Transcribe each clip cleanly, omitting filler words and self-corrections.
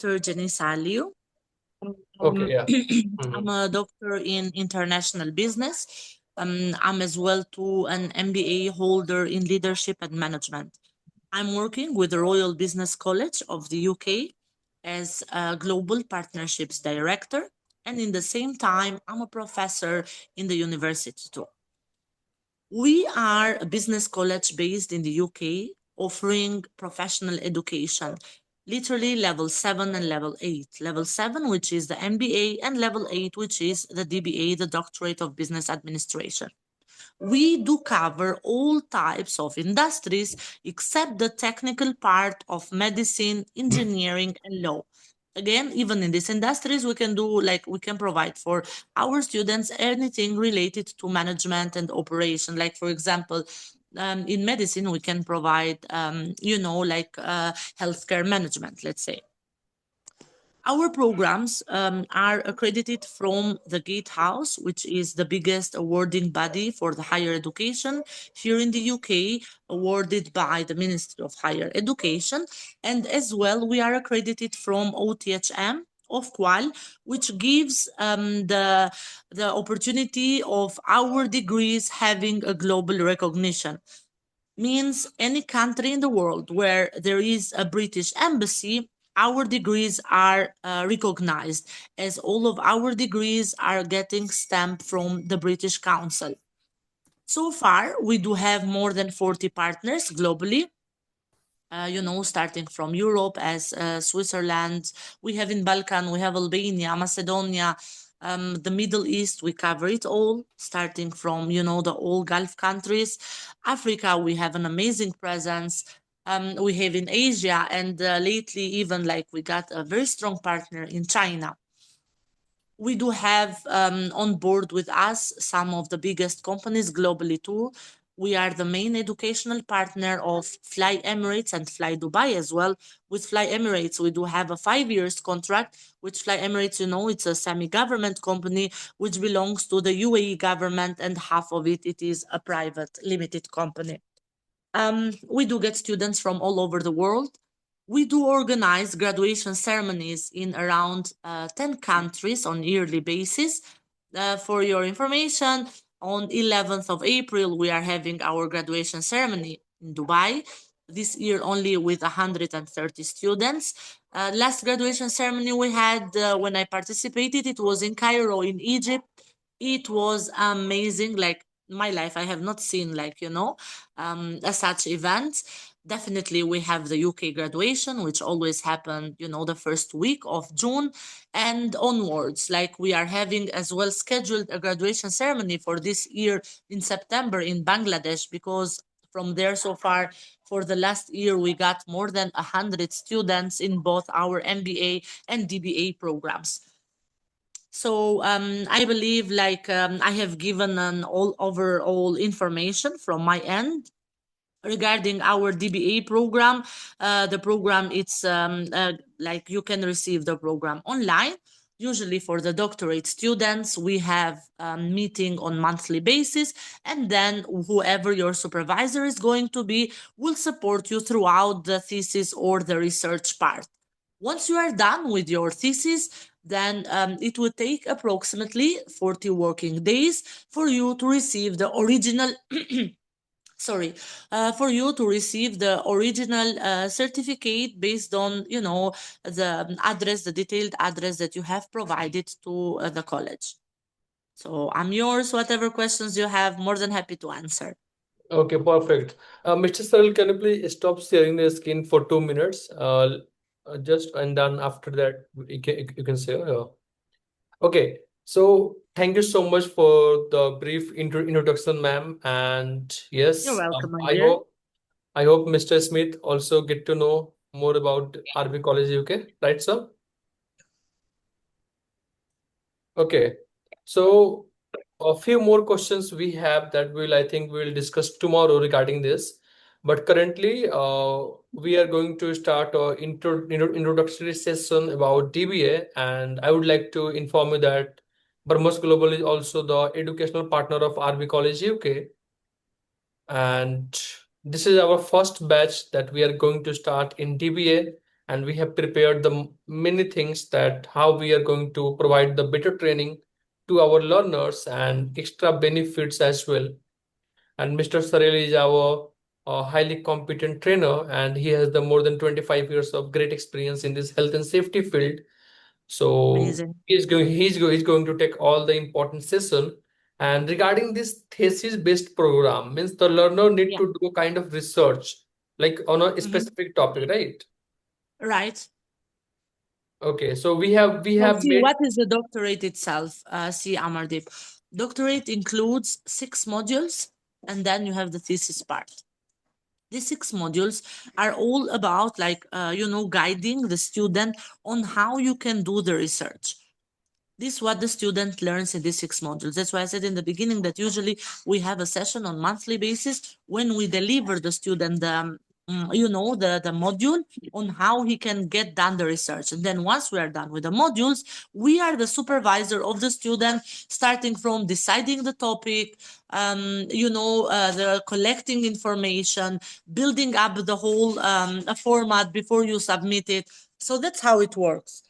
Dr. Janice Aliu. Okay, yeah. I'm a doctor in international business. I'm as well too an MBA holder in leadership and management. I'm working with the Royal Business College of the UK as a global partnerships director, and in the same time, I'm a professor in the university too. We are a business college based in the UK, offering professional education, literally level 7 and level 8. Level 7, which is the MBA, and level 8, which is the DBA, the Doctorate of Business Administration. We do cover all types of industries except the technical part of medicine, engineering, and law. Again, even in these industries, we can do like we can provide for our students anything related to management and operation. Like, for example, in medicine, we can provide, healthcare management, let's say. Our programs are accredited from the Gatehouse, which is the biggest awarding body for the higher education here in the UK, awarded by the Ministry of Higher Education. And as well, we are accredited from OTHM of Qual, which gives the opportunity of our degrees having a global recognition. Means any country in the world where there is a British embassy, our degrees are recognized, as all of our degrees are getting stamped from the British Council. So far, we do have more than 40 partners globally. Starting from Europe as Switzerland, we have in Balkan, we have Albania, Macedonia, the Middle East, we cover it all, starting from, the all Gulf countries. Africa, we have an amazing presence. We have in Asia, and lately, even like we got a very strong partner in China. We do have on board with us some of the biggest companies globally too. We are the main educational partner of Fly Emirates and Fly Dubai as well. With Fly Emirates, we do have a 5 years contract. With Fly Emirates, it's a semi-government company which belongs to the UAE government, and half of it is a private limited company. We do get students from all over the world. We do organize graduation ceremonies in around 10 countries on yearly basis. For your information, on 11th of April, we are having our graduation ceremony in Dubai. This year only with 130 students. Last graduation ceremony we had when I participated, it was in Cairo in Egypt. It was amazing. Like my life, I have not seen a such event. Definitely, we have the UK graduation, which always happen, the first week of June and onwards. Like we are having as well scheduled a graduation ceremony for this year in September in Bangladesh, because from there so far for the last year we got more than 100 students in both our MBA and DBA programs. So I believe I have given an all overall information from my end regarding our DBA program. The program, it's like you can receive the program online. Usually for the doctorate students, we have a meeting on monthly basis, and then whoever your supervisor is going to be will support you throughout the thesis or the research part. Once you are done with your thesis, then it will take approximately 40 working days for you to receive the original for you to receive the original certificate based on the address, the detailed address that you have provided to the college. So I'm yours. Whatever questions you have, more than happy to answer. Okay, perfect. Mr. Saril, can you please stop sharing the screen for 2 minutes? Just and then after that, you can say. Okay, so thank you so much for the brief introduction, ma'am. And You're yes, welcome, my I dear. hope Mr. Smith also get to know more about RB College UK, right, sir? Okay, so a few more questions we have that I think we'll discuss tomorrow regarding this. But currently, we are going to start a introductory session about DBA, and I would like to inform you that Burmos Global is also the educational partner of RB College UK, and this is our first batch that we are going to start in DBA, and we have prepared the many things that how we are going to provide the better training to our learners and extra benefits as well. And Mr. Sarel is our highly competent trainer, and he has the more than 25 years of great experience in this health and safety field. So Amazing. he's going to take all the important session. And regarding this thesis-based program, means the learner need Yeah. to do kind of research, like on a Mm-hmm. specific topic, right? Right. Okay, so we So have see, made. what is the doctorate itself? See, Amardeep. Doctorate includes 6 modules, and then you have the thesis part. These 6 modules are all about, like, guiding the student on how you can do the research. This is what the student learns in these 6 modules. That's why I said in the beginning that usually we have a session on monthly basis when we deliver the student the module on how he can get done the research. And then once we are done with the modules, we are the supervisor of the student, starting from deciding the topic, the collecting information, building up the whole format before you submit it. So that's how it works.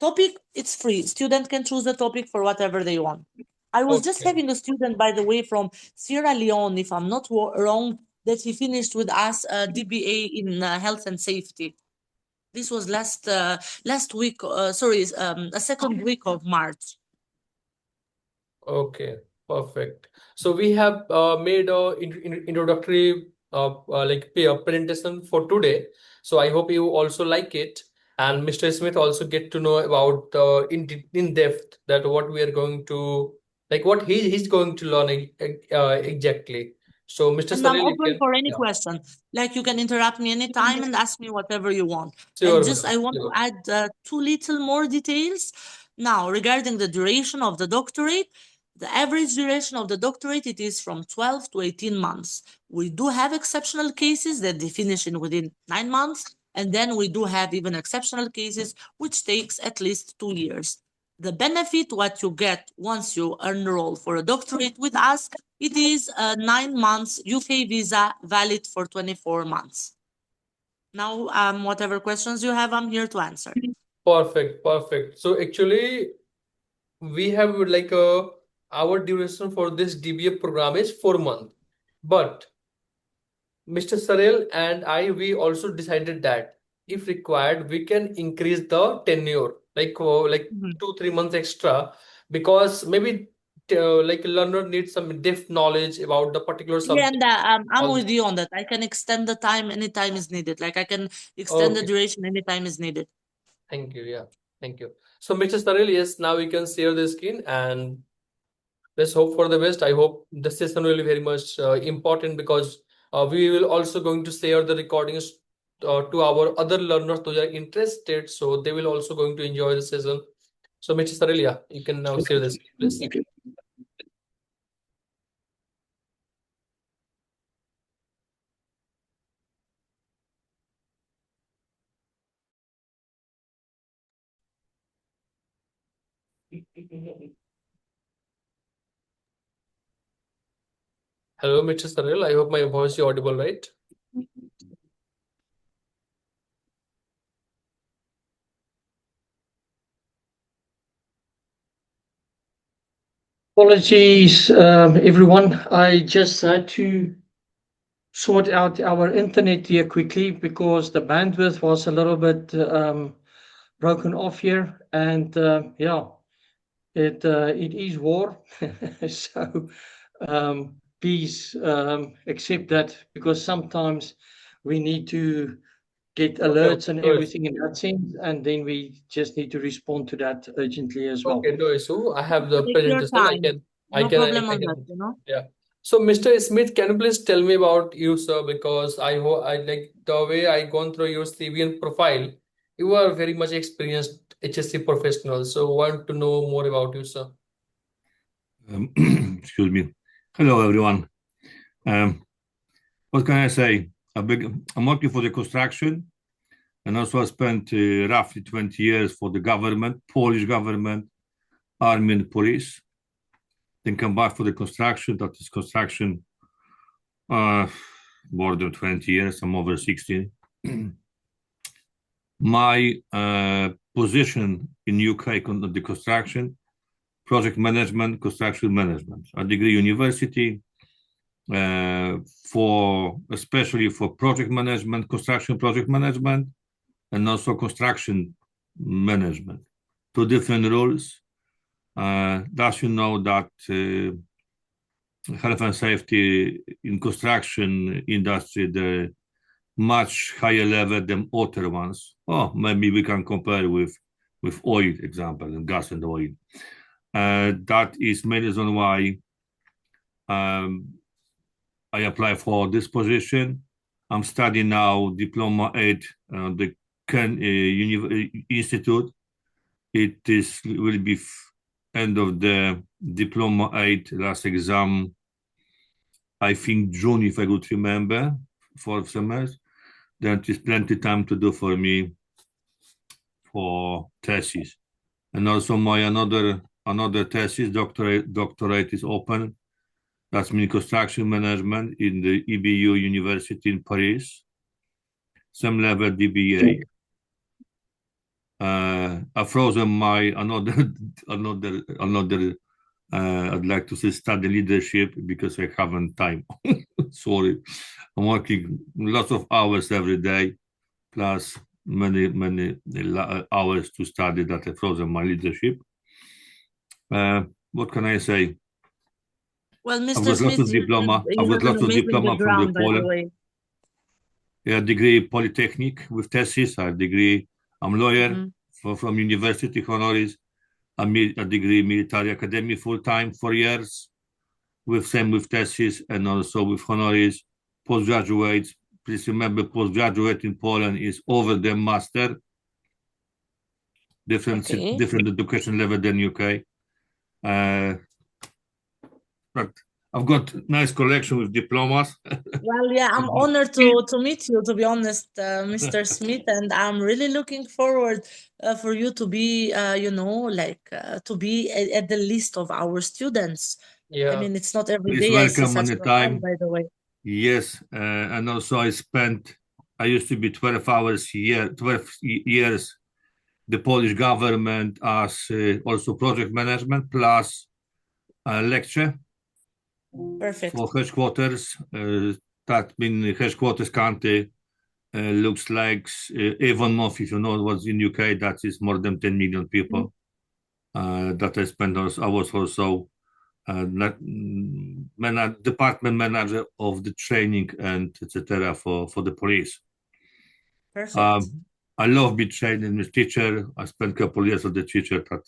Topic, it's free. Student can choose the topic for whatever they want. I was just Okay, having a student, by the way, from Sierra Leone, if I'm not wrong, that he finished with us a DBA in health and safety. This was last week, a second week of March. okay, perfect. So we have made a introductory presentation for today. So I hope you also like it. And Mr. Smith also get to know about in depth that what we are going to, like what he's going to learn exactly. So Mr. And I'm Sarel, you open can, for any yeah, question. Like, you can interrupt me anytime and ask me whatever you want. And sure, just madam, I want to sure. add two little more details. Now, regarding the duration of the doctorate, the average duration of the doctorate, it is from 12 to 18 months. We do have exceptional cases that they finish in within 9 months. And then we do have even exceptional cases which takes at least 2 years. The benefit, what you get once you enroll for a doctorate with us, it is a 9 months UK visa valid for 24 months. Now, whatever questions you have, I'm here to answer. Perfect, perfect. So actually, we have like our duration for this DBA program is 4 months. But Mr. Sarel and I, we also decided that if required, we can increase the tenure, like Mhm. 2 3 months extra, because maybe like learner needs some depth knowledge about the particular Yeah, subject. and I'm All with you on that. I can extend the time anytime is needed. Like, I can extend the okay, duration anytime is needed. thank you. Yeah, thank you. So, Mr. Sarel, yes, now we can share the screen and let's hope for the best. I hope the session will be very much important because we will also going to share the recordings to our other learners who are interested, so they will also going to enjoy the session. So, Mr. Sarelia, you can now share this, please. Hello, Mr. Sarel. I hope my voice is audible, right? Apologies, everyone. I just had to sort out our internet here quickly because the bandwidth was a little bit broken off here, and yeah, it is war, so please accept that because sometimes we need to get Okay, alerts okay, and no issue. everything in that sense, and then we just need to respond to that urgently as Okay, well. no issue. I have the Take your presentation. time. No I problem on that, can, you know? yeah. So, Mr. Smith, can you please tell me about you, sir? Because I like the way I gone through your CV and profile. You are very much experienced HSC professional. So, want to know more about you, sir. Um, excuse me. Hello, everyone. Um, what can I say? I'm working for the construction, and also I spent roughly 20 years for the government, Polish government, army, and police. Then come back for the construction. That is construction uh, more than 20 years. I'm over 16. My position in UK on the construction, project management, construction management. A degree university especially for project management, construction project management, and also construction management. Two different roles. Thus, you know that health and safety in construction industry, the much higher level than other ones. Oh, maybe we can compare with oil example and gas and oil. That is main reason why I apply for this position. I'm studying now Diploma 8 the Kent Institute. It will be end of the Diploma 8 last exam, I think June, if I could remember, 4th semester. Then it is plenty time to do for me for thesis. And also my another thesis, doctorate is open. That's mean construction management in the EBU University in Paris. Some level DBA. I've frozen my another I'd like to say study leadership because I haven't time. Sorry. I'm working lots of hours every day, plus many hours to study that I frozen my leadership. What can I say? Well, I've Mr. got lots Smith, of diploma. you I've got have an lots of amazing diploma from the background, by the Poland. way. Yeah, degree Polytechnic with thesis. A degree. I'm lawyer from University honoris. A degree military academy full time 4 years. With thesis and also with honoris. Postgraduates. Please remember, postgraduate in Poland is over the master. Different education level than UK. But I've got nice collection with diplomas. Well, yeah, I'm honored to meet you, to be honest, Mr. Smith, and I'm really looking forward for you to be, to be at the list of our students. Yeah. I mean, it's not every Please day I see welcome such anytime. by the way. Yes, and also I used to be 12 years, the Polish government as also project management plus lecture. Perfect. For headquarters. That means headquarters country looks like even more, if you know what's in UK, that is more than 10 million people. That I spent I was also department manager of the training and etc. for the police. Perfect. I love being trained as a teacher. I spent a couple of years as a teacher, but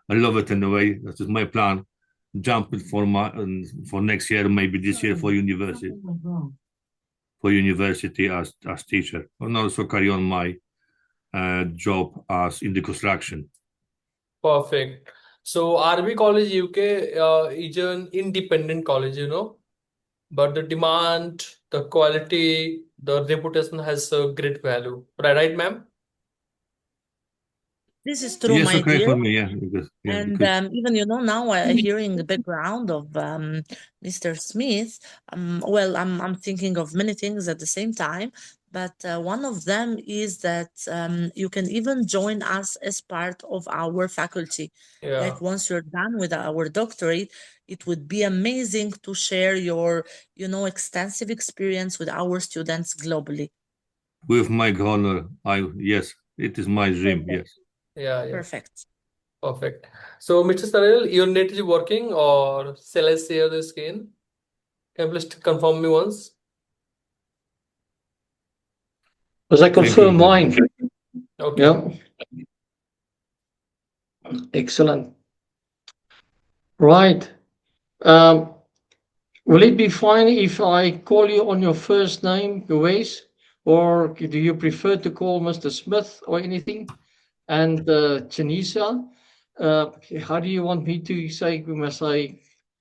I love it anyway. That is my plan. Jump for next year, maybe this year for university. For university as teacher, and also carry on my job as in the construction. Perfect. So RB College UK is an independent college, you know, but the demand, the quality, the reputation has a great value. Right, ma'am? This is true, Yes, my okay dear. for me, yeah. And even now hearing the background of Mr. Smith, well, I'm thinking of many things at the same time, but one of them is that you can even join us as part of our faculty. Yeah. Like once you're done with our doctorate, it would be amazing to share your, extensive experience with our students globally. With my honor, yes, it is my dream. Perfect. Yes. Yeah. Perfect. Perfect. So, Mr. Saril, your net is working, or shall I share the screen? Can you please confirm me once? Because I confirm mine. Okay. Yeah. Excellent. Right. Will it be fine if I call you on your first name, Gawes, or do you prefer to call Mr. Smith or anything? And Janisa, how do you want me to say?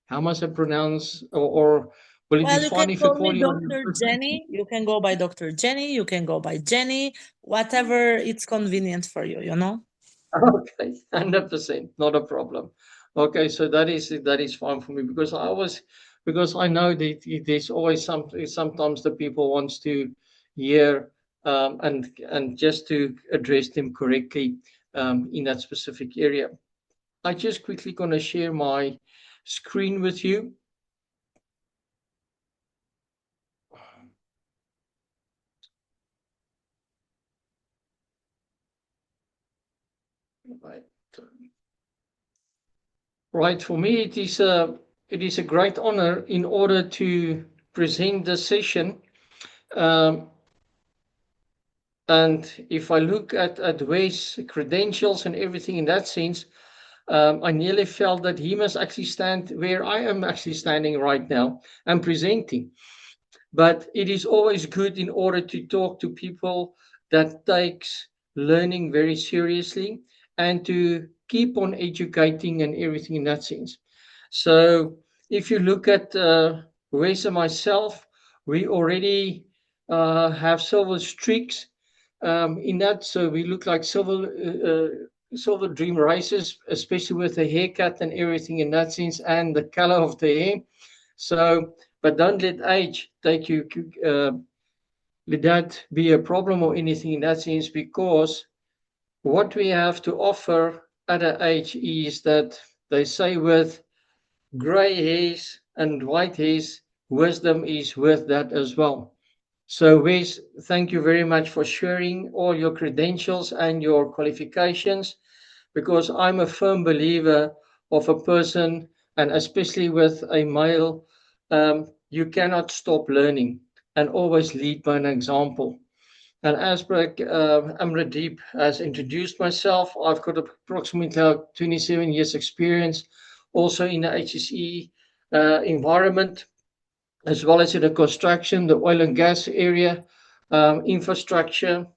How must I pronounce, or will it Well, be you fine can if I call call me you on your Dr. first name? Jenny. You can go by Dr. Jenny. You can go by Jenny. Whatever it's convenient for you, Okay, 100%, not a problem. Okay, so that is fine for me because I know that there's always sometimes the people wants to hear and just to address them correctly in that specific area. I just quickly going to share my screen with you. Right, for me it is a great honor in order to present this session. And if I look at Wes' credentials and everything in that sense, I nearly felt that he must actually stand where I am actually standing right now and presenting. But it is always good in order to talk to people that takes learning very seriously and to keep on educating and everything in that sense. So if you look at Wes and myself, we already have silver streaks in that. So we look like silver dream racers, especially with the haircut and everything in that sense and the color of the hair. So, but don't let age take you, let that be a problem or anything in that sense, because what we have to offer at an age is that they say with gray hairs and white hairs, wisdom is with that as well. So, Wes, thank you very much for sharing all your credentials and your qualifications, because I'm a firm believer of a person, and especially with a male, you cannot stop learning and always lead by an example. And as Amradeep has introduced myself, I've got approximately 27 years experience also in the HSE environment, as well as in the construction, the oil and gas area, infrastructure,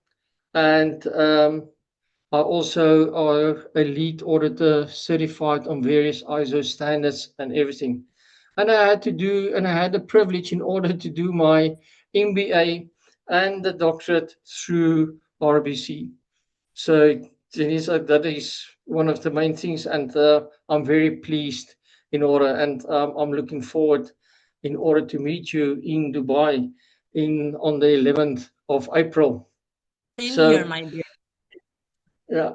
and I also are a lead auditor certified on various ISO standards and everything. And I had the privilege in order to do my MBA and the doctorate through RBC. So Denise, that is one of the main things, and I'm very pleased in order, and I'm looking forward in order to meet you in Dubai on the 11th of April. Same So, here, my dear. yeah.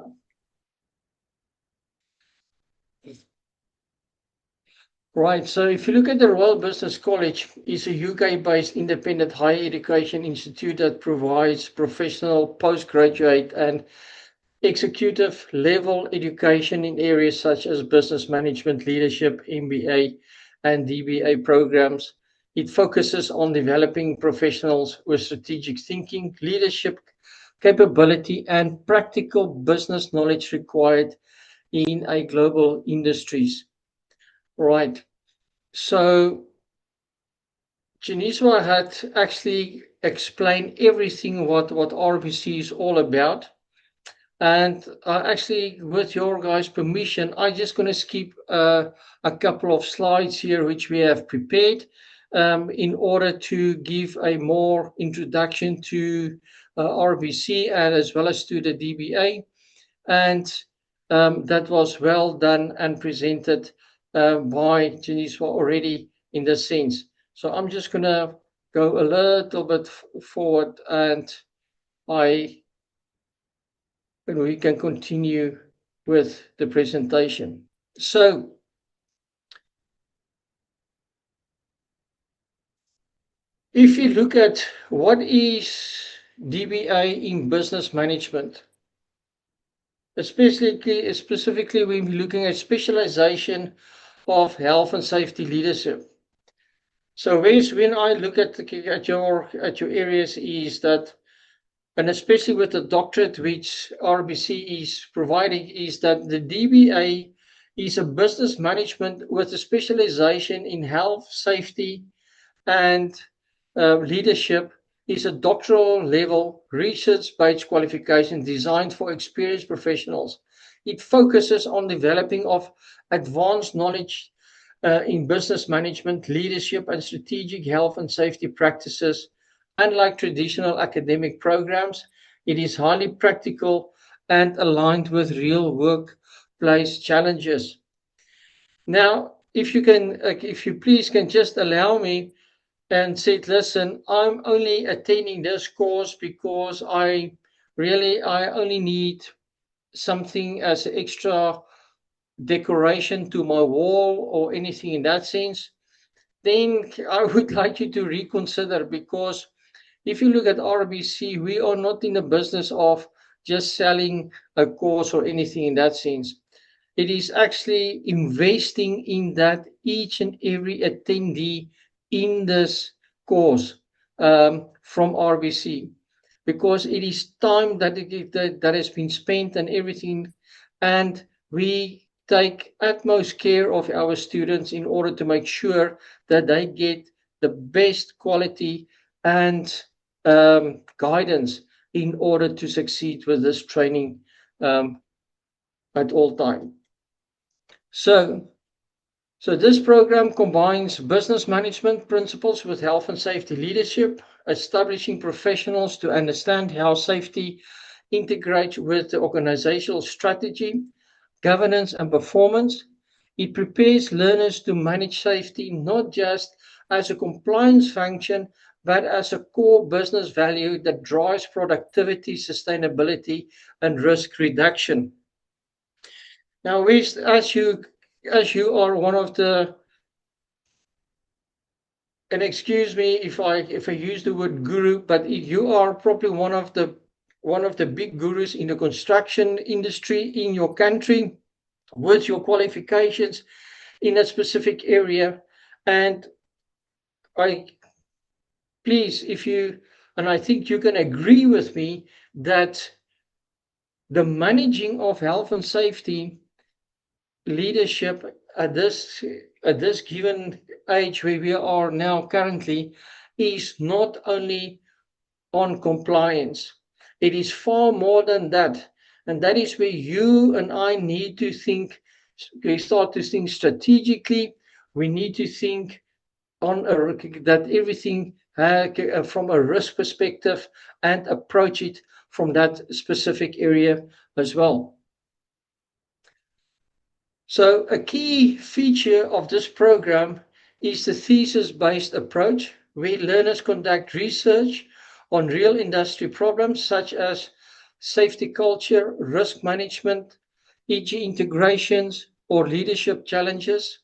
Right. So if you look at the Royal Business College, it's a UK-based independent higher education institute that provides professional, postgraduate, and executive level education in areas such as business management, leadership, MBA, and DBA programs. It focuses on developing professionals with strategic thinking, leadership capability, and practical business knowledge required in a global industries. Right. So Janiswa had actually explained everything what RBC is all about. And actually, with your guys' permission, I'm just going to skip a couple of slides here, which we have prepared in order to give a more introduction to RBC and as well as to the DBA. And that was well done and presented by Janiswa already in this sense. So I'm just going to go a little bit forward and we can continue with the presentation. So, if you look at what is DBA in business management, specifically when we're looking at specialization of health and safety leadership. So, when I look at your areas, is that, and especially with the doctorate which RBC is providing, is that the DBA is a business management with a specialization in health, safety, and leadership. Is a doctoral level research-based qualification designed for experienced professionals. It focuses on developing of advanced knowledge in business management, leadership, and strategic health and safety practices. Unlike traditional academic programs, it is highly practical and aligned with real workplace challenges. Now, if you please can just allow me and said, listen, I'm only attending this course because I only need something as extra decoration to my wall or anything in that sense, then I would like you to reconsider, because if you look at RBC, we are not in the business of just selling a course or anything in that sense. It is actually investing in that each and every attendee in this course from RBC, because it is time that has been spent and everything, and we take utmost care of our students in order to make sure that they get the best quality and guidance in order to succeed with this training at all time. So this program combines business management principles with health and safety leadership, establishing professionals to understand how safety integrates with the organizational strategy, governance, and performance. It prepares learners to manage safety not just as a compliance function, but as a core business value that drives productivity, sustainability, and risk reduction. Now, as you are one of the, and excuse me if I use the word guru, but you are probably one of the big gurus in the construction industry in your country, with your qualifications in a specific area. And I please, if you, and I think you can agree with me that the managing of health and safety leadership at this given age where we are now currently is not only on compliance. It is far more than that. And that is where you and I need to think. We start to think strategically. We need to think on that everything from a risk perspective, and approach it from that specific area as well. So a key feature of this program is the thesis-based approach, where learners conduct research on real industry problems such as safety culture, risk management, e.g. integrations, or leadership challenges.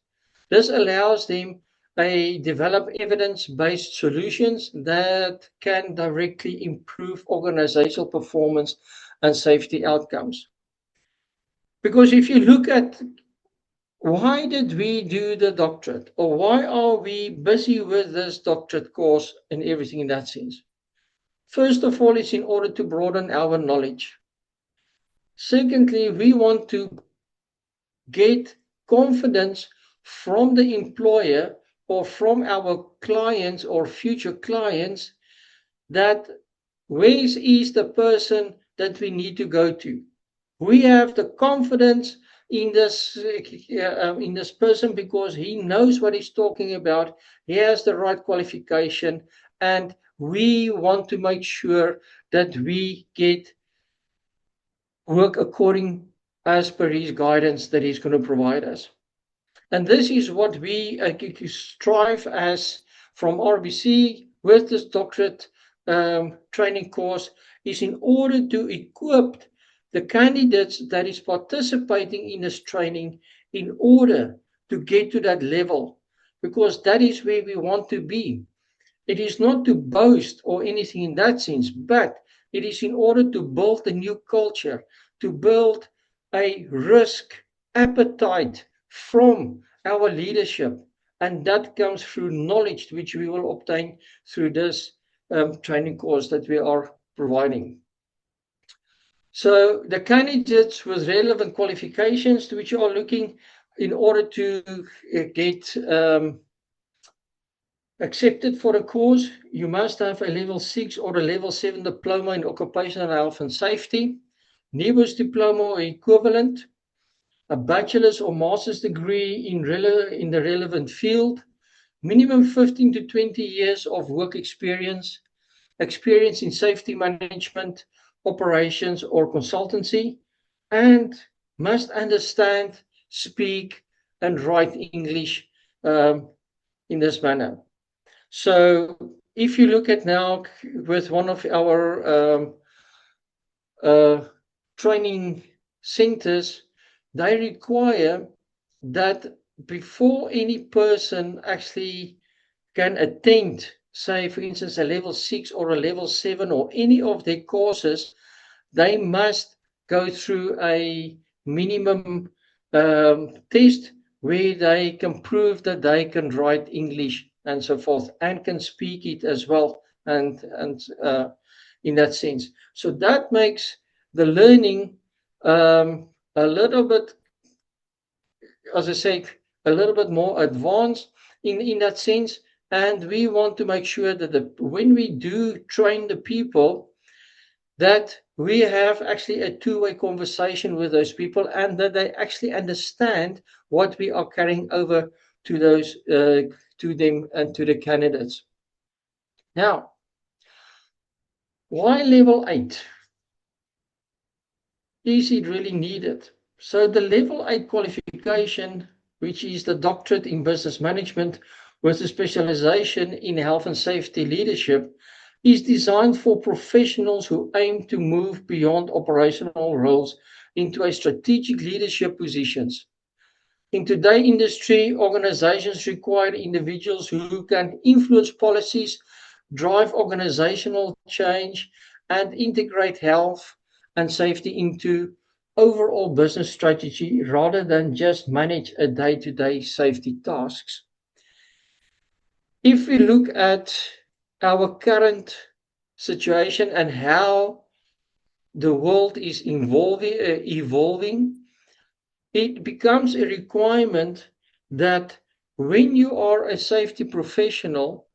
This allows them to develop evidence-based solutions that can directly improve organizational performance and safety outcomes. Because if you look at why did we do the doctorate, or why are we busy with this doctorate course and everything in that sense? First of all, it's in order to broaden our knowledge. Secondly, we want to get confidence from the employer or from our clients or future clients that where is the person that we need to go to. We have the confidence in this person because he knows what he's talking about. He has the right qualification, and we want to make sure that we get work according as per his guidance that he's going to provide us. And this is what we strive as from RBC with this doctorate training course, is in order to equip the candidates that is participating in this training in order to get to that level, because that is where we want to be. It is not to boast or anything in that sense, but it is in order to build a new culture, to build a risk appetite from our leadership. And that comes through knowledge, which we will obtain through this training course that we are providing. So the candidates with relevant qualifications to which you are looking in order to get accepted for a course, you must have a level 6 or a level 7 diploma in occupational health and safety, NIBUS diploma or equivalent, a bachelor's or master's degree in the relevant field, minimum 15 to 20 years of work experience in safety management, operations, or consultancy, and must understand, speak, and write English in this manner. So if you look at now with one of our training centers, they require that before any person actually can attend, say, for instance, a level 6 or a level 7 or any of their courses, they must go through a minimum test where they can prove that they can write English and so forth and can speak it as well. And in that sense, so that makes the learning a little bit, as I say, a little bit more advanced in that sense. And we want to make sure that when we do train the people, that we have actually a two-way conversation with those people and that they actually understand what we are carrying over to those to them and to the candidates. Now, why level 8? Is it really needed? So the level 8 qualification, which is the doctorate in business management with a specialization in health and safety leadership, is designed for professionals who aim to move beyond operational roles into a strategic leadership positions. In today's industry, organizations require individuals who can influence policies, drive organizational change, and integrate health and safety into overall business strategy rather than just manage a day-to-day safety tasks. If we look at our current situation and how the world is evolving, it becomes a requirement that when you are a safety professional,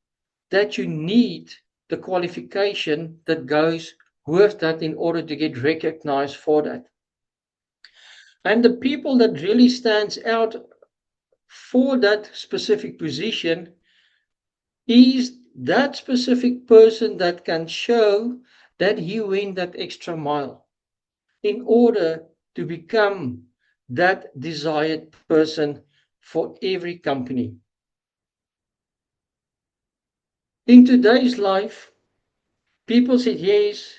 that you need the qualification that goes with that in order to get recognized for that. And the people that really stands out for that specific position is that specific person that can show that he went that extra mile in order to become that desired person for every company. In today's life, people said, yes,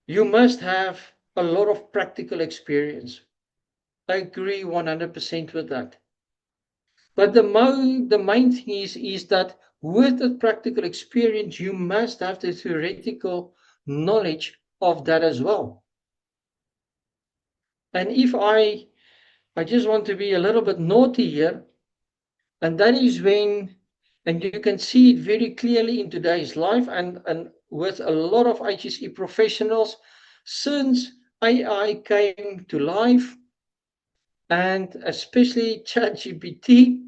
you must have a lot of practical experience. I agree 100% with that. But the main thing is that with the practical experience, you must have the theoretical knowledge of that as well. And if I just want to be a little bit naughty here, and that is when, and you can see it very clearly in today's life and with a lot of HSE professionals, since AI came to life, and especially ChatGPT,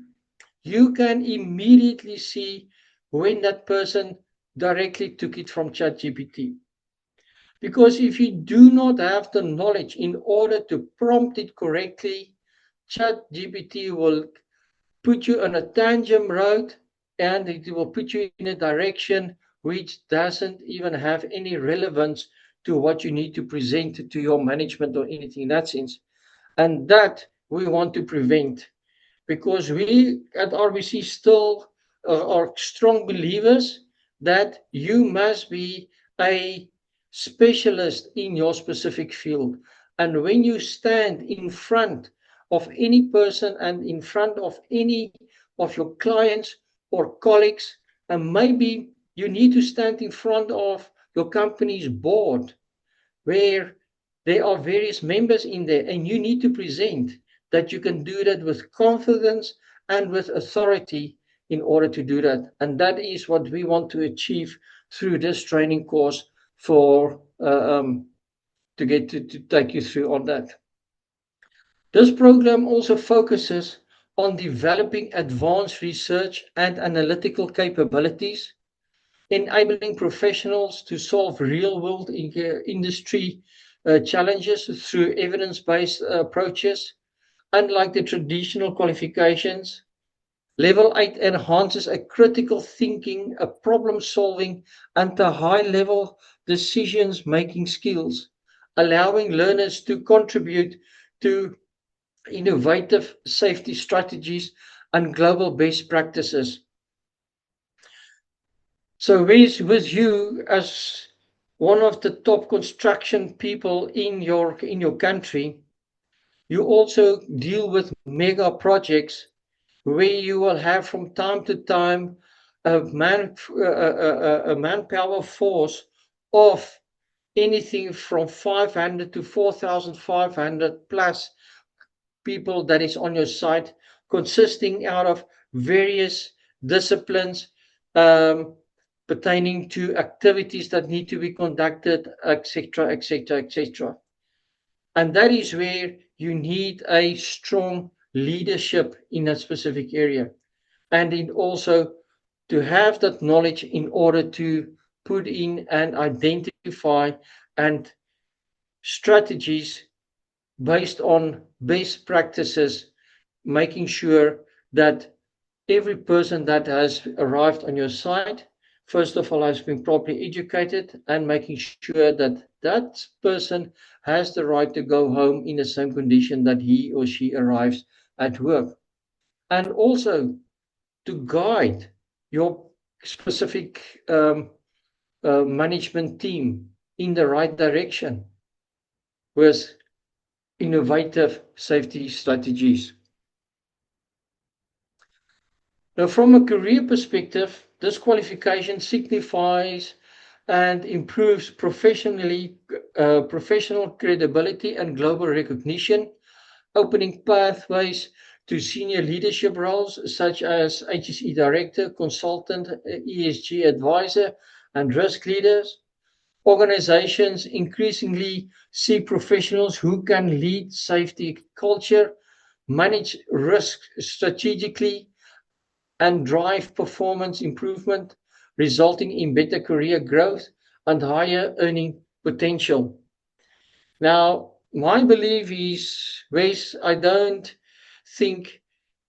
you can immediately see when that person directly took it from ChatGPT. Because if you do not have the knowledge in order to prompt it correctly, ChatGPT will put you on a tangent road and it will put you in a direction which doesn't even have any relevance to what you need to present to your management or anything in that sense. And that we want to prevent, because we at RBC still are strong believers that you must be a specialist in your specific field. And when you stand in front of any person and in front of any of your clients or colleagues, and maybe you need to stand in front of your company's board where there are various members in there, and you need to present that you can do that with confidence and with authority in order to do that. And that is what we want to achieve through this training course for to take you through on that. This program also focuses on developing advanced research and analytical capabilities, enabling professionals to solve real-world industry challenges through evidence-based approaches. Unlike the traditional qualifications, Level 8 enhances a critical thinking, a problem-solving, and a high-level decisions-making skills, allowing learners to contribute to innovative safety strategies and global best practices. So with you as one of the top construction people in your country, you also deal with mega projects where you will have from time to time a manpower force of anything from 500 to 4,500 plus people that is on your site, consisting out of various disciplines um, pertaining to activities that need to be conducted, etc., etc., etc. And that is where you need a strong leadership in that specific area, and in also to have that knowledge in order to put in and identify and strategies based on best practices, making sure that every person that has arrived on your site, first of all, has been properly educated, and making sure that that person has the right to go home in the same condition that he or she arrives at work. And also to guide your specific management team in the right direction with innovative safety strategies. Now, from a career perspective, this qualification signifies and improves professional credibility and global recognition, opening pathways to senior leadership roles such as HSE director, consultant, ESG advisor, and risk leaders. Organizations increasingly see professionals who can lead safety culture, manage risk strategically, and drive performance improvement, resulting in better career growth and higher earning potential. Now, my belief is, Wes, I don't think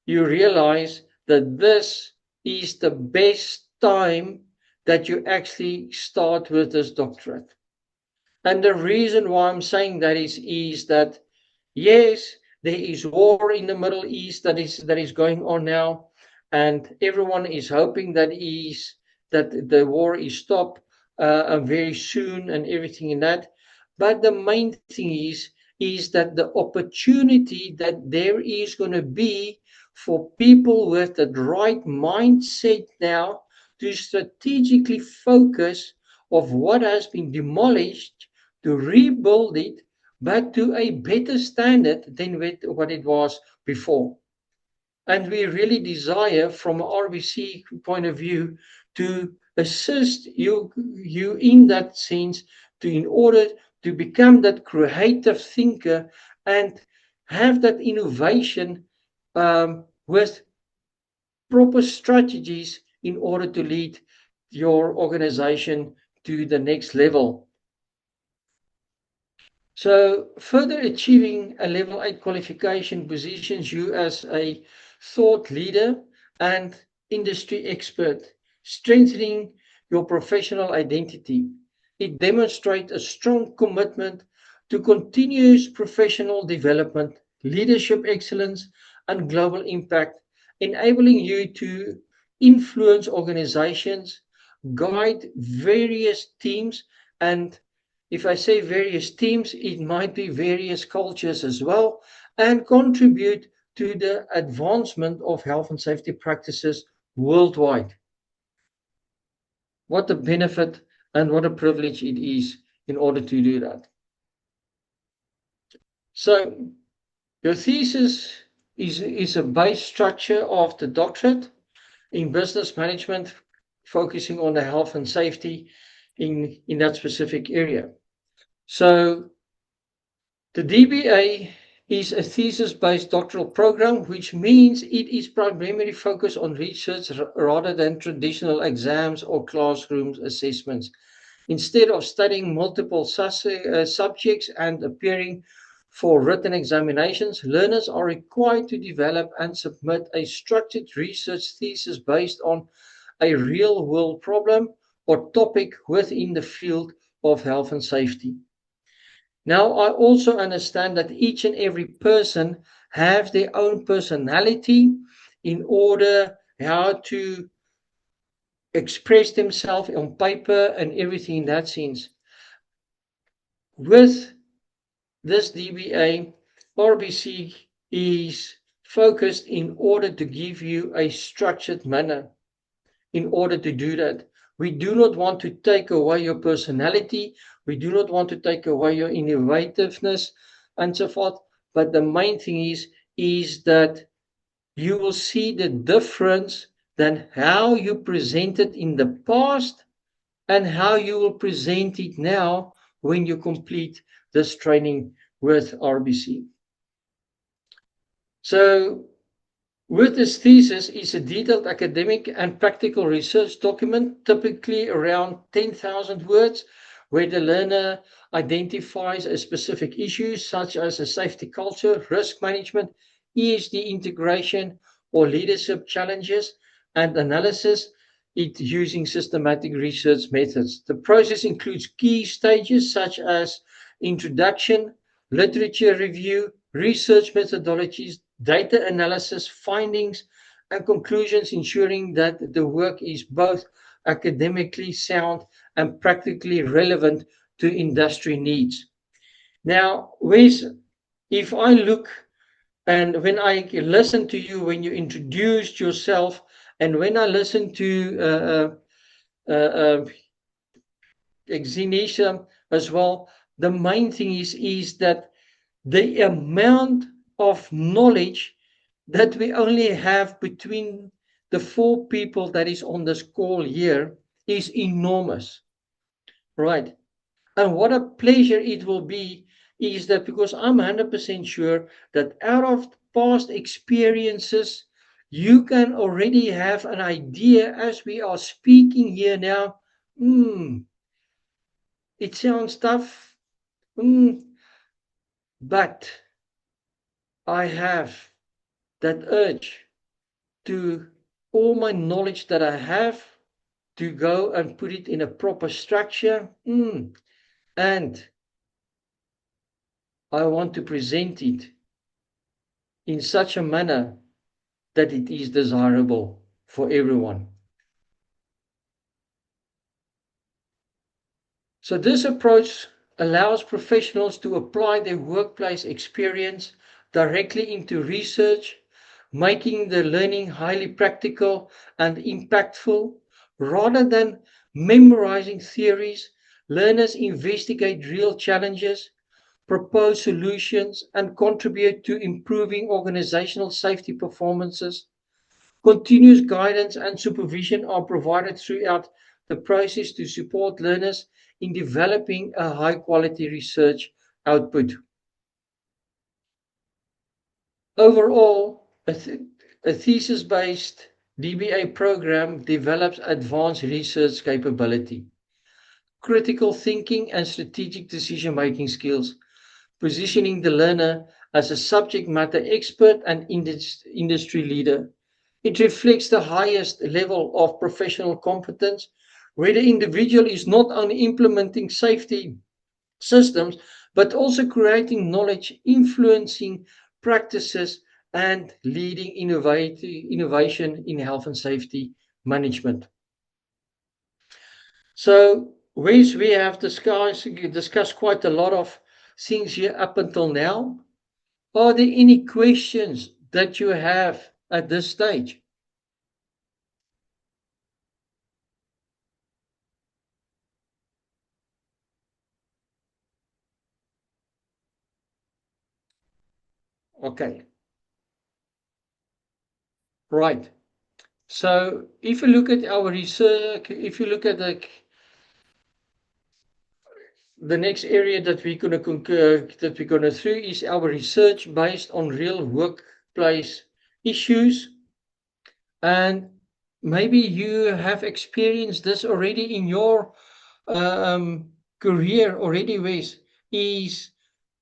you realize that this is the best time that you actually start with this doctorate. And the reason why I'm saying that is that yes, there is war in the Middle East that is going on now, and everyone is hoping that the war is stopped very soon and everything in that. But the main thing is that the opportunity that there is going to be for people with the right mindset now to strategically focus of what has been demolished, to rebuild it, but to a better standard than what it was before. And we really desire, from an RBC point of view, to assist you in that sense, to in order to become that creative thinker and have that innovation with proper strategies in order to lead your organization to the next level. So further achieving a level 8 qualification positions you as a thought leader and industry expert, strengthening your professional identity. It demonstrates a strong commitment to continuous professional development, leadership excellence, and global impact, enabling you to influence organizations, guide various teams, and if I say various teams, it might be various cultures as well, and contribute to the advancement of health and safety practices worldwide. What a benefit and what a privilege it is in order to do that. So, your thesis is a base structure of the doctorate in business management, focusing on the health and safety in that specific area. So the DBA is a thesis-based doctoral program, which means it is primarily focused on research rather than traditional exams or classroom assessments. Instead of studying multiple subjects and appearing for written examinations, learners are required to develop and submit a structured research thesis based on a real-world problem or topic within the field of health and safety. Now, I also understand that each and every person have their own personality in order how to express themselves on paper and everything in that sense. With this DBA, RBC is focused in order to give you a structured manner in order to do that. We do not want to take away your personality. We do not want to take away your innovativeness and so forth. But the main thing is that you will see the difference than how you presented in the past and how you will present it now when you complete this training with RBC. So with this thesis is a detailed academic and practical research document, typically around 10,000 words, where the learner identifies a specific issue such as a safety culture, risk management, ESG integration, or leadership challenges and analysis it using systematic research methods. The process includes key stages such as introduction, literature review, research methodologies, data analysis, findings, and conclusions, ensuring that the work is both academically sound and practically relevant to industry needs. Now, Wes, if I look and when I listen to you, when you introduced yourself, and when I listen to Xenisha as well, the main thing is that the amount of knowledge that we only have between the four people that is on this call here is enormous, right? And what a pleasure it will be is that because I'm 100% sure that out of past experiences, you can already have an idea as we are speaking here now. It sounds tough, but I have that urge to all my knowledge that I have to go and put it in a proper structure. And I want to present it in such a manner that it is desirable for everyone. So this approach allows professionals to apply their workplace experience directly into research, making the learning highly practical and impactful. Rather than memorizing theories, learners investigate real challenges, propose solutions, and contribute to improving organizational safety performances. Continuous guidance and supervision are provided throughout the process to support learners in developing a high-quality research output. Overall, a thesis-based DBA program develops advanced research capability, critical thinking, and strategic decision-making skills, positioning the learner as a subject matter expert and industry leader. It reflects the highest level of professional competence, where the individual is not only implementing safety systems, but also creating knowledge, influencing practices, and leading innovation in health and safety management. So, we have discussed quite a lot of things here up until now. Are there any questions that you have at this stage? Okay. Right. So if you look at our research, if you look at the next area that we're going through is our research based on real workplace issues. And maybe you have experienced this already in your career already, Wes, is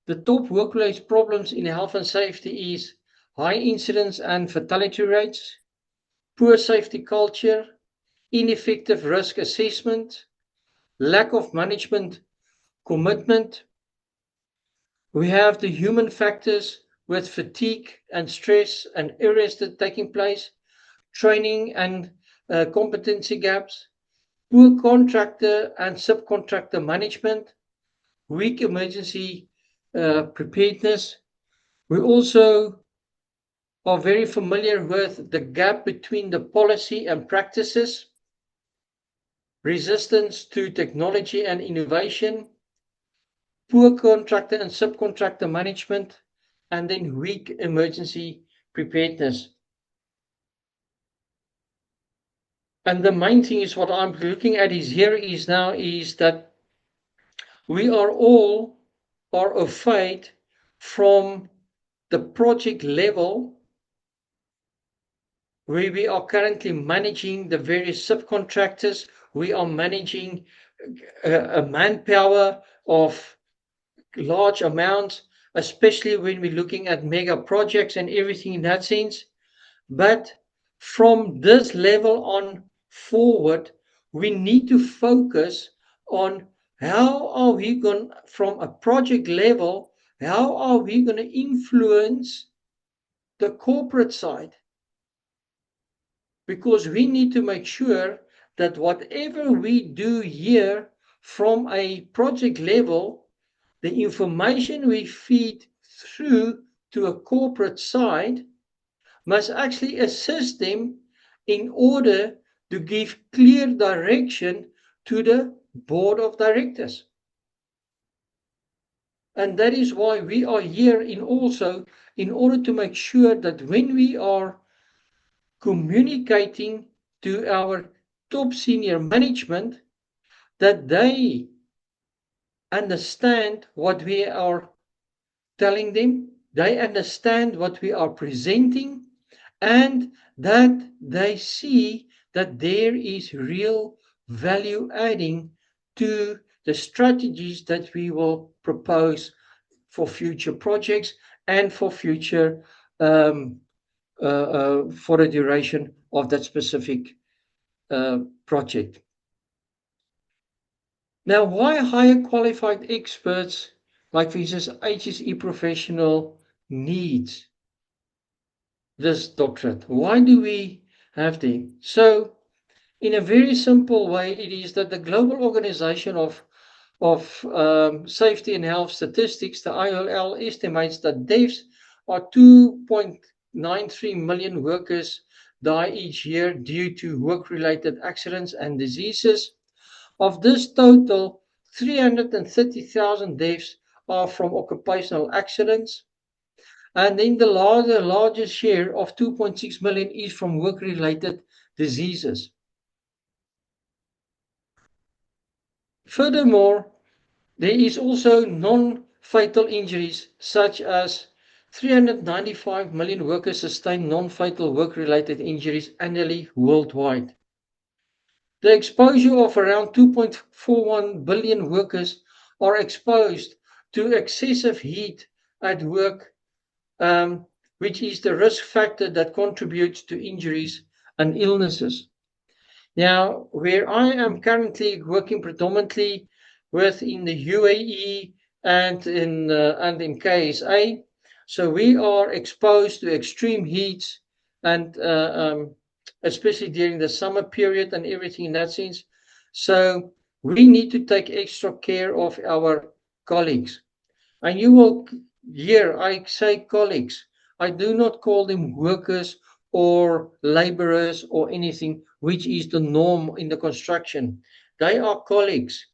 the top workplace problems in health and safety is high incidence and fatality rates, poor safety culture, ineffective risk assessment, lack of management commitment. We have the human factors with fatigue and stress and errors that taking place, training and competency gaps, poor contractor and subcontractor management, weak emergency preparedness. We also are very familiar with the gap between the policy and practices, resistance to technology and innovation, poor contractor and subcontractor management, and then weak emergency preparedness. And the main thing is what I'm looking at is that we are all afraid from the project level where we are currently managing the various subcontractors. We are managing a manpower of large amounts, especially when we're looking at mega projects and everything in that sense. But from this level on forward, we need to focus on how are we going, from a project level, how are we going to influence the corporate side? Because we need to make sure that whatever we do here from a project level, the information we feed through to a corporate side must actually assist them in order to give clear direction to the board of directors. And that is why we are here in order to make sure that when we are communicating to our top senior management, that they understand what we are telling them, they understand what we are presenting, and that they see that there is real value adding to the strategies that we will propose for future projects and for future for the duration of that specific project. Now, why hire qualified experts like for instance HSE professional needs this doctorate? Why do we have them? So, in a very simple way, it is that the Global Organization of Safety and Health Statistics, the ILL, estimates that deaths are 2.93 million workers die each year due to work-related accidents and diseases. Of this total, 330,000 deaths are from occupational accidents. And then the largest share of 2.6 million is from work-related diseases. Furthermore, there is also non-fatal injuries, such as 395 million workers sustain non-fatal work-related injuries annually worldwide. The exposure of around 2.41 billion workers are exposed to excessive heat at work, which is the risk factor that contributes to injuries and illnesses. Now, where I am currently working predominantly with in the UAE and in KSA, so we are exposed to extreme heats and especially during the summer period and everything in that sense. So we need to take extra care of our colleagues. And you will hear I say colleagues. I do not call them workers or laborers or anything, which is the norm in the construction. They are colleagues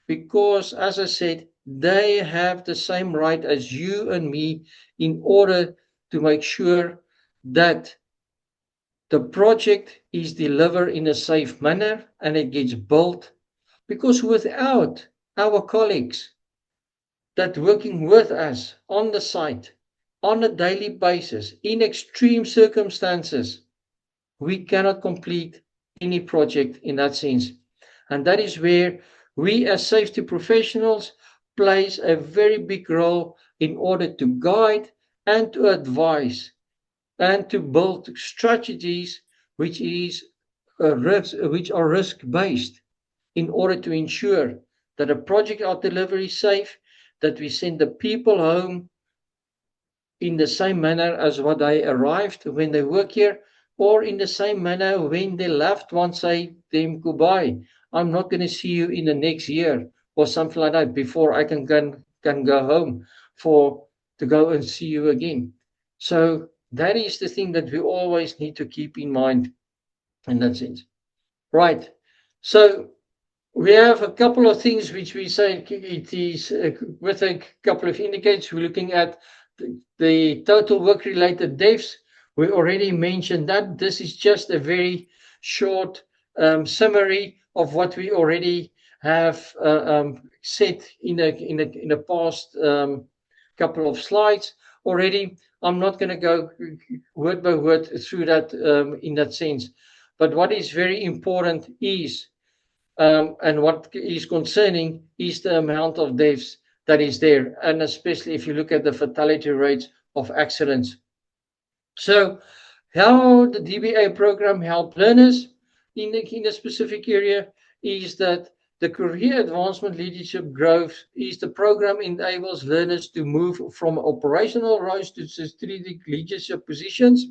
because, as I said, they have the same right as you and me in order to make sure that the project is delivered in a safe manner and it gets built, because without our colleagues that working with us on the site on a daily basis in extreme circumstances, we cannot complete any project in that sense. And that is where we as safety professionals plays a very big role in order to guide and to advise and to build strategies which are risk-based in order to ensure that a project are delivery safe, that we send the people home in the same manner as what they arrived when they work here, or in the same manner when their loved ones say them goodbye. I'm not going to see you in the next year or something like that before I can go home for to go and see you again. So that is the thing that we always need to keep in mind in that sense. Right. So we have a couple of things which we say it is with a couple of indicators. We're looking at the total work-related deaths. We already mentioned that. This is just a very short summary of what we already have said in the past couple of slides already. I'm not going to go word by word through that in that sense. But what is very important is and what is concerning is the amount of deaths that is there, and especially if you look at the fatality rates of accidents. So, how the DBA program help learners in a specific area is that the career advancement leadership growth is the program enables learners to move from operational roles to strategic leadership positions.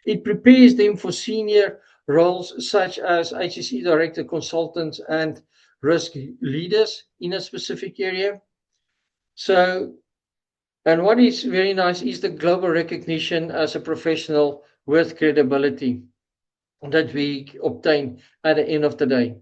It prepares them for senior roles such as HSE director, consultants, and risk leaders in a specific area. So, and what is very nice is the global recognition as a professional with credibility that we obtain at the end of the day.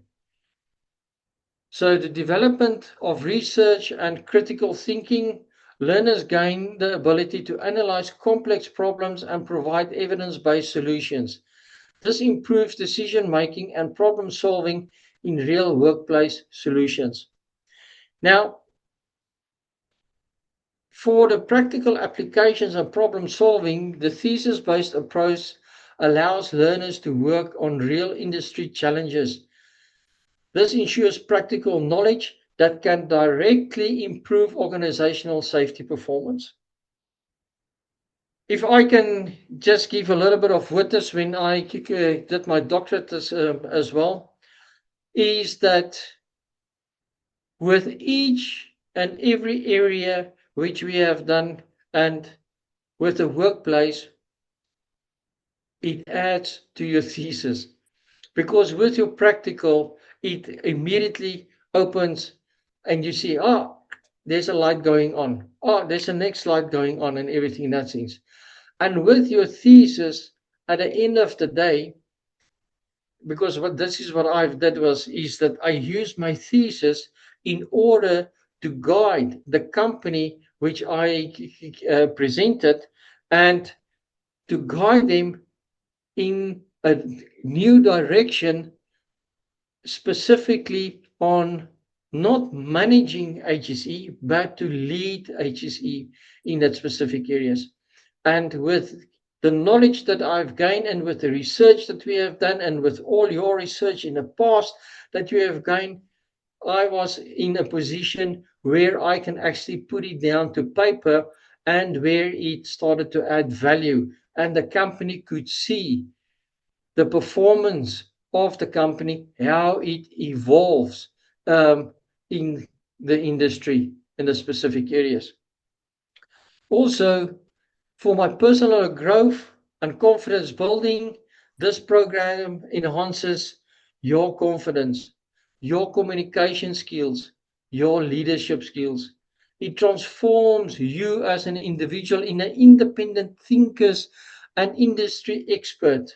So, the development of research and critical thinking, learners gain the ability to analyze complex problems and provide evidence-based solutions. This improves decision making and problem solving in real workplace solutions. Now, for the practical applications and problem solving, the thesis-based approach allows learners to work on real industry challenges. This ensures practical knowledge that can directly improve organizational safety performance. If I can just give a little bit of witness when I did my doctorate as well, is that with each and every area which we have done and with the workplace, it adds to your thesis. Because with your practical, it immediately opens and you see, there's a light going on. There's a next light going on and everything in that sense. And with your thesis, at the end of the day, because what I've did is that I used my thesis in order to guide the company which I presented and to guide them in a new direction, specifically on not managing HSE, but to lead HSE in that specific areas. And with the knowledge that I've gained and with the research that we have done and with all your research in the past that you have gained, I was in a position where I can actually put it down to paper and where it started to add value and the company could see the performance of the company, how it evolves in the industry in the specific areas. Also, for my personal growth and confidence building, this program enhances your confidence, your communication skills, your leadership skills. It transforms you as an individual in an independent thinker and industry expert.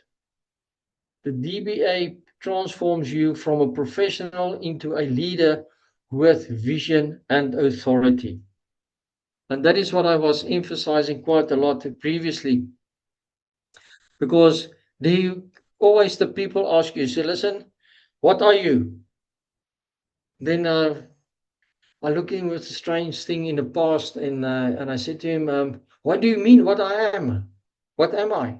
The DBA transforms you from a professional into a leader with vision and authority. And that is what I was emphasizing quite a lot previously. Because always the people ask you, say, listen, what are you? Then I look in with a strange thing in the past and I said to him, what do you mean what I am? What am I?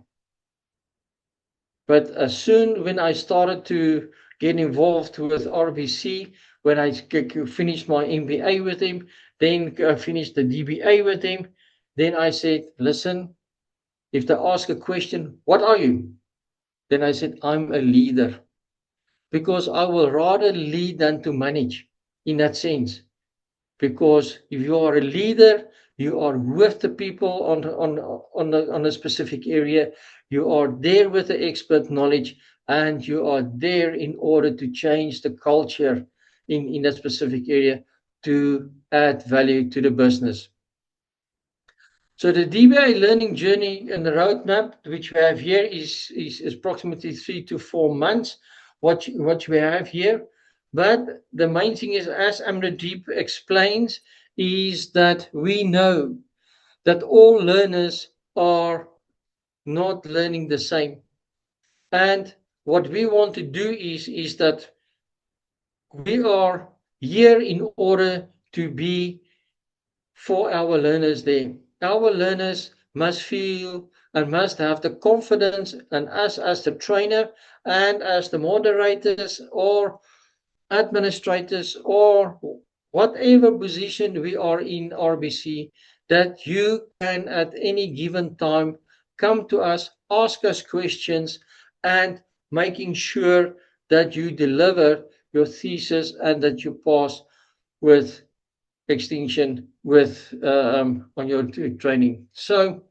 But as soon when I started to get involved with RBC, when I finished my MBA with him, then finished the DBA with him, then I said, listen, if they ask a question, what are you? Then I said, I'm a leader. Because I will rather lead than to manage in that sense. Because if you are a leader, You are with the people on a specific area. You are there with the expert knowledge, and you are there in order to change the culture in that specific area to add value to the business. So the DBA learning journey and the roadmap, which we have here, is approximately 3 to 4 months. What we have here, but the main thing is, as Amradeep explains, is that we know that all learners are not learning the same, and what we want to do is that we are here in order to be for our learners there. Our learners must feel and must have the confidence, and us as the trainer and as the moderators or administrators or whatever position we are in RBC, that you can at any given time come to us, ask us questions, and making sure that you deliver your thesis and that you pass with extinction with on your training. So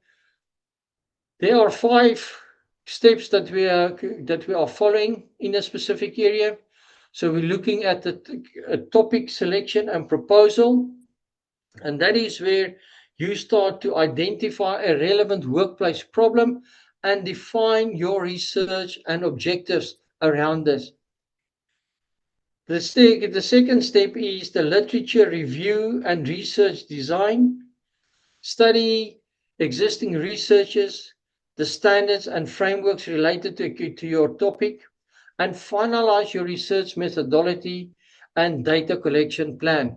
there are 5 steps that we are following in a specific area. So we're looking at the topic selection and proposal, and that is where you start to identify a relevant workplace problem and define your research and objectives around this. The second step is the literature review and research design. Study existing researches, the standards and frameworks related to your topic, and finalize your research methodology and data collection plan.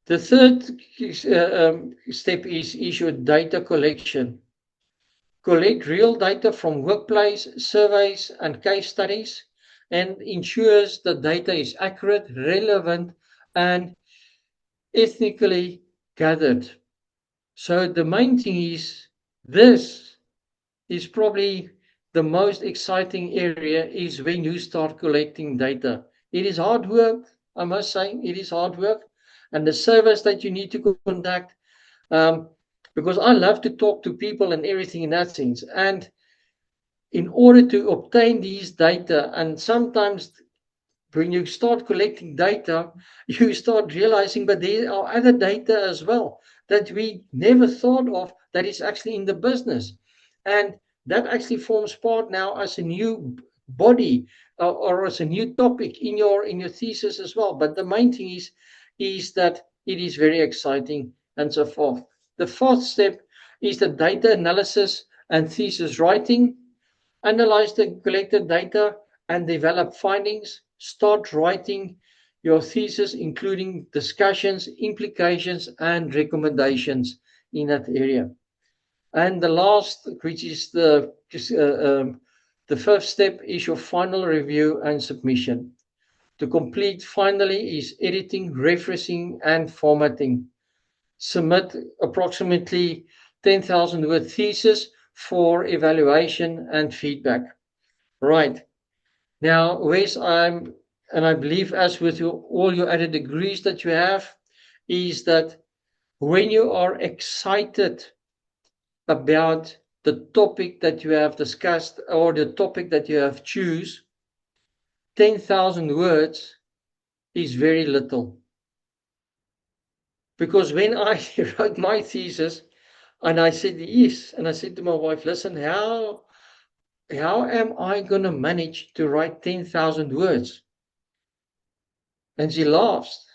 The third step is your data collection. Collect real data from workplace surveys and case studies, and ensures the data is accurate, relevant, and ethically gathered. So the main thing is, this is probably the most exciting area, is when you start collecting data. It is hard work, I must say, it is hard work. And the surveys that you need to conduct, because I love to talk to people and everything in that sense. And in order to obtain these data, and sometimes when you start collecting data, you start realizing, but there are other data as well that we never thought of that is actually in the business. And that actually forms part now as a new body, or as a new topic in your thesis as well. But the main thing is that it is very exciting and so forth. The fourth step is the data analysis and thesis writing. Analyze the collected data and develop findings. Start writing your thesis, including discussions, implications, and recommendations in that area. And the last, which is the fifth step, is your final review and submission. To complete finally is editing, referencing, and formatting. Submit approximately 10,000 word thesis for evaluation and feedback. Right. Now, Wes, and I believe, as with all your other degrees that you have, is that when you are excited about the topic that you have discussed or the topic that you have choose, 10,000 words is very little. Because when I wrote my thesis, and I said yes, and I said to my wife, listen, how am I going to manage to write 10,000 words? And she laughs.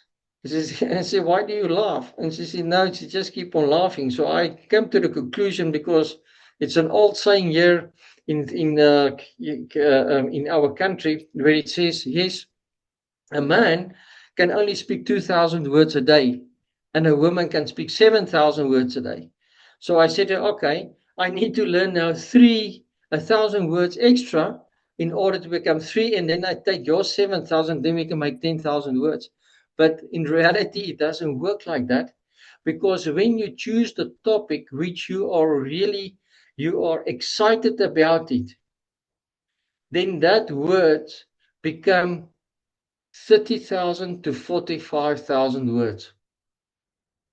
I said, why do you laugh? And she said, no, she just keep on laughing. So I came to the conclusion, because it's an old saying here in our country, where it says, yes, a man can only speak 2,000 words a day, and a woman can speak 7,000 words a day. So I said, okay, I need to learn now 1,000 words extra in order to become 3, and then I take your 7,000, then we can make 10,000 words. But in reality, it doesn't work like that, because when you choose the topic which you are excited about it, then that word become 30,000 to 45,000 words.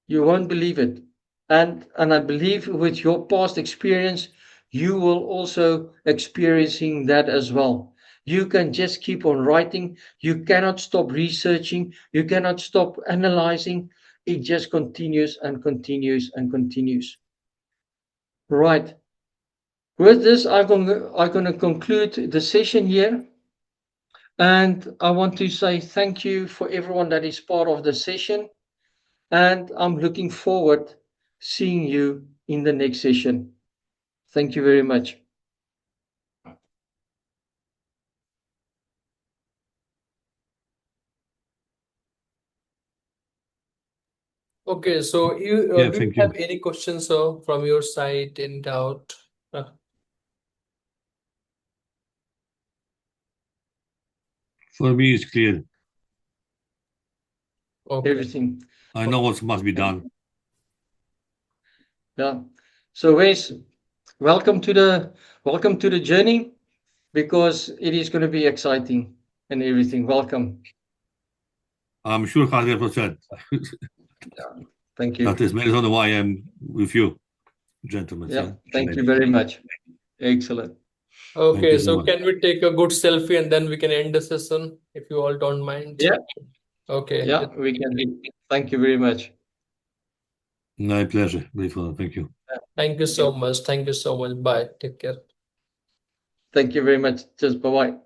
You won't believe it. And I believe with your past experience, you will also experiencing that as well. You can just keep on writing. You cannot stop researching. You cannot stop analyzing. It just continues and continues and continues. Right. With this, I'm going to conclude the session here. And I want to say thank you for everyone that is part of the session. And I'm looking forward seeing you in the next session. Thank you very much. Okay, so Yeah, do you thank you. have any questions from your side, in doubt? For me, it's clear. Okay. Everything. I know what must be done. Yeah. So Wes, welcome to the journey, because it is going to be exciting and everything. Welcome. I'm sure 100%. Thank you. That is the reason why I'm with you, gentlemen. Yeah. Thank you very much. Excellent. Okay, you so so much. can we take a good selfie and then we can end the session if you all don't mind? Yeah. Okay. Yeah, we can. Thank you very much. My pleasure. Very fun. Thank you. Thank you so much. Thank you so much. Bye. Take care. Thank you very much. Just bye-bye.